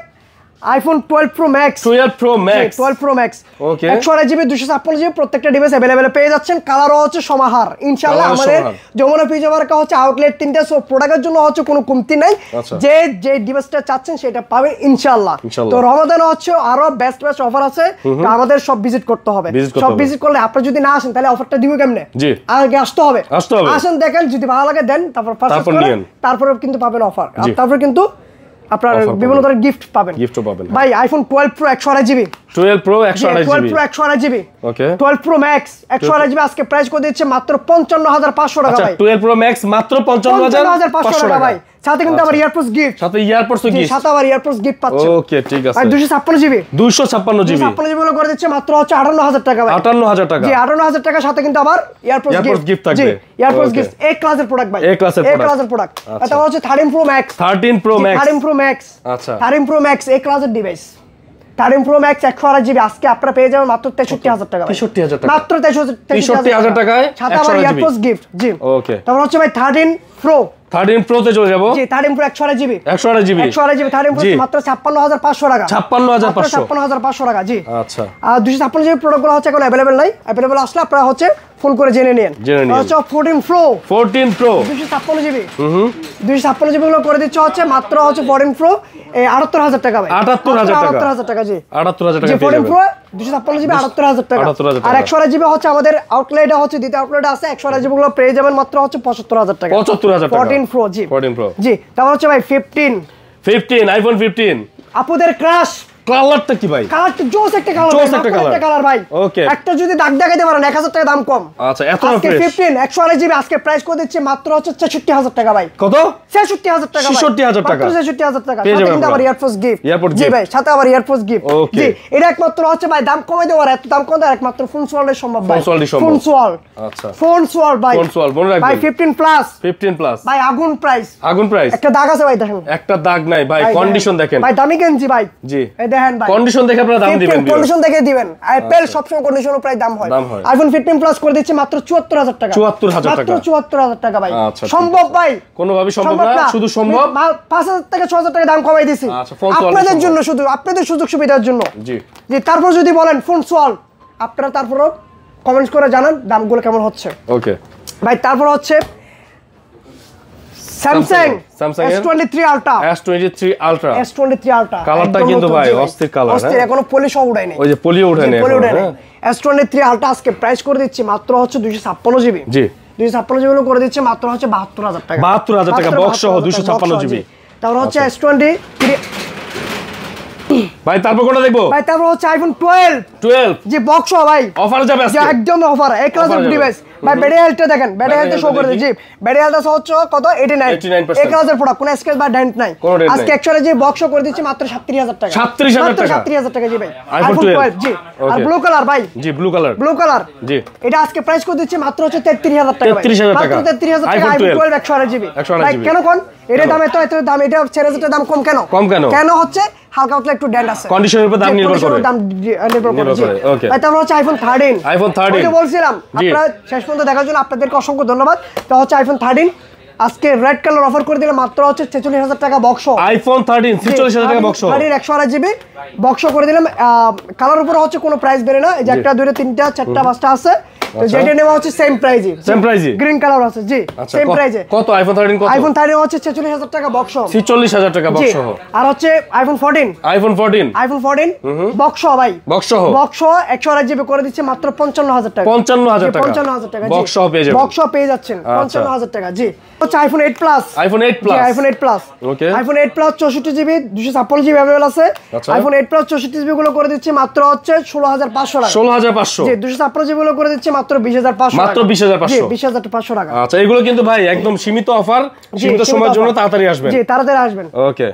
iPhone 12 Pro max, 12 Pro max, 12 Pro max ওকে 128 জিবি 256 জিবি প্রত্যেকটা ডিভাইস अवेलेबल পেয়ে যাচ্ছেন। কালারও হচ্ছে সমাহার ইনশাআল্লাহ। আমাদের যমুনা পিজাবার কা হচ্ছে আউটলেট 3টা, সো প্রোডাক্টের জন্য হচ্ছে কোনো কমতি নাই। যে যে ডিভাইসটা চাচ্ছেন সেটা পাবেন ইনশাআল্লাহ। তো রমাদানে হচ্ছে আরো বেস্ট অফার আছে, তো আমাদের সব ভিজিট করতে হবে। সব ভিজিট করলে আপনি যদি না আসেন তাহলে অফারটা দিব কেমনে? জি আগে আসতে হবে, আসেন দেখেন, যদি ভালো লাগে দেন, তারপর পারচেজ করেন, তারপরে কিন্তু পাবেন অফার। আর তারপর কিন্তু আপনার বিভিন্ন ধরনের গিফট পাবেন, ভাই। IPhone 12 Pro 128 GB, 12 Pro 128 GB ওকে 12 প্রো ম্যাক্স 128 জিবি আজকে প্রাইস করে দিচ্ছে মাত্র 55,500 টাকা ভাই। 12 প্রো ম্যাক্স মাত্র 55,500 টাকা ভাই। সাথে কিন্তু আবার ইয়ারপোর্টস গিফট, সাথে ইয়ারপোর্টস গিফট, সাথে আবার ইয়ারপোর্টস গিফট পাচ্ছেন। ওকে ঠিক আছে ভাই 256 জিবি, 256 জিবি গুলো করে দিচ্ছে মাত্র হচ্ছে 58,000 টাকা ভাই। 58,000 টাকা জি 58,000 টাকা, সাথে কিন্তু আবার ইয়ারপোর্টস গিফট থাকবে। জি ইয়ারপোর্টস গিফট এই ক্লাসের প্রোডাক্ট ভাই, এই ক্লাসের প্রোডাক্ট। এটা হচ্ছে 13 প্রো ম্যাক্স, 13 প্রো ম্যাক্স আচ্ছা 13 প্রো ম্যাক্স এই ক্লাসের ডিভাইস। 13 প্রো ম্যাক্স 128 জিবি আজকে আপনারা পেয়ে যাবেন মাত্র 63,000 টাকা, 63,000 টাকা মাত্র 63,000 টাকায়, সাথে আবার ইয়ারপোর্টস গিফট। জি ওকে তারপর হচ্ছে ভাই 13 প্রো তে চলে যাব। জি 13 প্রো 128 জিবি 13 প্রো মাত্র 56,500 টাকা, 56,500 টাকা জি আচ্ছা। আর 256 জিবি প্রোডাক্টগুলো হচ্ছে এখন अवेलेबल নাই, अवेलेबल আসলে আপনারা হচ্ছে ফোন করে জেনে নিন। হচ্ছে 14 প্রো 256 জিবি 256 জিবি গুলো করে দিচ্ছে হচ্ছে মাত্র হচ্ছে 14 প্রো 78,000 টাকা ভাই, 78,000 টাকা জি 78,000 টাকা 14 প্রো 256 জিবি 78,000 টাকা। আর 128 জিবি হচ্ছে আমাদের আউটলেটে হচ্ছে দ্বিতীয় আউটলেটে আছে 128 জিবি গুলো পেয়ে যাবেন মাত্র হচ্ছে 75,000 টাকা, 75,000 টাকা 14 প্রো জি 14 প্রো জি। তারপর হচ্ছে ভাই 15 আইফোন 15 আপুদের ক্রাশ। কালারটা কি ভাই? কালারটা জোস একটা কালার ভাই। ওকে একটা যদি দাগ দেখাইতে পারেন 1,000 টাকা দাম কম। আচ্ছা এত আজকে 15 128 জিবি আজকে প্রাইস করে দিচ্ছে মাত্র হচ্ছে 66,000 টাকা ভাই। কত? 66,000 টাকা ভাই, 66,000 টাকা, মাত্র 66,000 টাকা। সাথে কিন্তু আবার ইয়ারফোর্স গিফট জি ভাই, সাথে আবার ইয়ারফোর্স গিফট জি। এটা একমাত্র হচ্ছে ভাই দাম কমাই দেওয়ার, এত দাম কম দেওয়ার একমাত্র ফোন সোয়ালের সম্ভব ভাই। ফোন সোয়াল আচ্ছা ফোন সোয়াল ভাই, ফোন সোয়াল মনে রাখবেন ভাই। 15 প্লাস ভাই আগুন প্রাইস একটা দাগ আছে ভাই, দেখেন একটা দাগ নাই ভাই। কন্ডিশন দেখেন ভাই, দামি গেঞ্জি ভাই জি এই দেখেন ভাই, কন্ডিশন দেখে আপনারা দাম দিবেন, কন্ডিশন দেখে দিবেন। অ্যাপল সবসময় কন্ডিশন প্রাইস দাম হয়। আইফোন 15 প্লাস করে দিচ্ছে মাত্র 74,000 টাকা, 74,000 টাকা, মাত্র 74,000 টাকা ভাই। সম্ভব ভাই, কোনোভাবে সম্ভব না, শুধু সম্ভব 5,000 টাকা 6,000 টাকা দাম কমাই দিছি আপনাদের জন্য, শুধু আপনাদের সুযোগ সুবিধার জন্য জি জি। তারপর যদি বলেন ফোন সোয়াল, আপনারা তারপরও কমেন্টস করে জানান দামগুলো কেমন হচ্ছে। ওকে ভাই তারপর হচ্ছে স্যামসাং S23 আলট্রা কালারটা কিন্তু ভাই অস্থির কালার, অস্থির, এখনো পলিশ উঠায়নি, ওই যে পলি উঠায়নি S23 আলট্রা আজকে প্রাইস করে দিচ্ছি মাত্র হচ্ছে 256 জিবি জি 256 জিবি করে দিচ্ছে মাত্র হচ্ছে 72,000 টাকা, 72,000 টাকা বক্স সহ 256 জিবি। তারপর হচ্ছে S23 ভাই। তারপর কোনটা দেখবো ভাই? তারপর হচ্ছে আইফোন 12 জি বক্স ভাই, অফার যাবে আজকে একদম অফার, এক ক্লাসের ডিভাইস ভাই। ব্যাটারি হেলথটা দেখেন, ব্যাটারি হেলথ শো করে জি, ব্যাটারি হেলথ হচ্ছে কত 89 এক ক্লাসের প্রোডাক্ট, কোনো স্ক্র্যাচ বা ডেন্ট নাই। আজকে অ্যাকচুয়ালি যে বক্স করে দিচ্ছি মাত্র 37,000 টাকা, 37,000 টাকা জি ভাই আইফোন 12 জি। আর ব্লু কালার ভাই জি, ব্লু কালার জি, এটা আজকে প্রাইস করে দিচ্ছি মাত্র হচ্ছে 33,000 টাকা ভাই, 33,000 টাকা আইফোন 12 128 জিবি ভাই। কেন কোন এর দাম এত দাম, এটা 4,000 টাকা দাম কম কেন? কেন হচ্ছে হালকা পাতলা একটু ডেন্ট আছে, কন্ডিশনের উপর দাম নির্ভর করে, দাম নির্ভর করে। ওকে ভাই তারপর হচ্ছে আইফোন 13, আইফোন 13 ওই যে বলছিলাম আপনারা শেষ পর্যন্ত দেখার জন্য আপনাদেরকে অসংখ্য ধন্যবাদ। তো হচ্ছে আইফোন 13 আজকে রেড কালার অফার করে দিলে মাত্র হচ্ছে 46000 টাকা বক্স। আইফোন 13 46000 টাকা বক্স, 128 জিবি বক্স করে দিলাম। কালার উপরে হচ্ছে কোনো প্রাইস বেড়ে না, এই যে একটা দুইটা তিনটা চারটা পাঁচটা আছে, তো যেটা নেওয়া হচ্ছে সেম প্রাইসে, গ্রিন কালার আছে জি, সেম প্রাইসে। কত আইফোন 13 কত? আইফোন 13 হচ্ছে 46000 টাকা বক্স, 46000 টাকা বক্স সহ। আর হচ্ছে আইফোন 14, আইফোন 14 বক্স ভাই, বক্স সহ, বক্স 128 জিবি করে দিচ্ছে মাত্র 55000 টাকা, 55000 টাকা, 55000 টাকা বক্স সহ পেয়ে যাবেন, বক্স সহ পেয়ে যাচ্ছেন 55000 টাকা জি। হচ্ছে iPhone 8 Plus, iPhone 8 Plus, iPhone 8 Plus, okay, iPhone 8 Plus 64 GB 256 GB available আছে। আইফোন 8 প্লাস 64 জিবি গুলো করে দিচ্ছে মাত্র হচ্ছে 16500 টাকা, 16500 জি, 256 জিবি গুলো করে দিচ্ছে মাত্র 20500 মাত্র 20500, জি 20500 টাকা। আচ্ছা এগুলো কিন্তু ভাই একদম সীমিত অফার, সীমিত সময়ের জন্য তাড়াতাড়ি আসবেন, জি তাড়াতাড়ি আসবেন। ওকে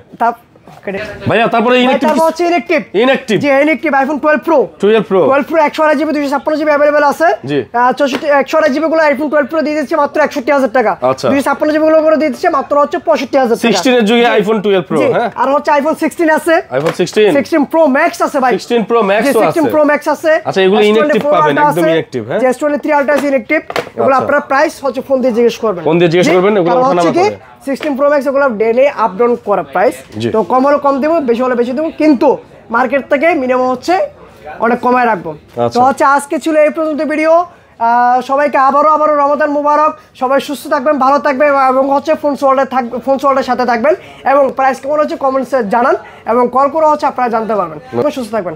ভাইয়া, তারপরে ইনঅ্যাকটিভ, তারপর হচ্ছে ইনঅ্যাকটিভ, ইনঅ্যাকটিভ জি inactive iPhone 12 Pro, 12 Pro 128 GB 256 GB available আছে জি। 128 জিবি গুলো আইফোন 12 প্রো দিয়ে দিচ্ছে মাত্র 61000 টাকা, 256 জিবি গুলো করে দিয়ে দিচ্ছে মাত্র হচ্ছে 65000 টাকা। 16 এর যুগে আইফোন 12 প্রো, হ্যাঁ, আর হচ্ছে আইফোন 16 আছে, আইফোন 16 প্রো ম্যাক্স আছে ভাই, 16 প্রো ম্যাক্স আছে, 16 প্রো ম্যাক্স আছে। আচ্ছা এগুলো ইনঅ্যাকটিভ পাবেন, একদম ইনঅ্যাকটিভ, হ্যাঁ, S23 আলট্রা ইনঅ্যাকটিভ, এগুলো আপনারা প্রাইস হচ্ছে ফোন দিয়ে জিজ্ঞেস করবেন, ফোন দিয়ে জিজ্ঞেস করবেন, এগুলো ওঠানো হচ্ছে কি 16 প্রো ম্যাক্স এগুলো ডেইলি আপ ডাউন করা প্রাইস, তো কম হলে কম দেব, বেশি হলে বেশি দেব, কিন্তু মার্কেট থেকে মিনিমাম হচ্ছে অনেক কমায় রাখবো। তো হচ্ছে আজকে ছিল এই পর্যন্ত ভিডিও। সবাইকে আবারও রমাদান মুবারক, সবাই সুস্থ থাকবেন, ভালো থাকবেন এবং হচ্ছে ফোন সোল্ডের সাথে থাকবেন, এবং প্রাইস কেমন হচ্ছে কমেন্টসে জানান এবং কল করে হচ্ছে আপনারা জানতে পারবেন। সুস্থ থাকবেন।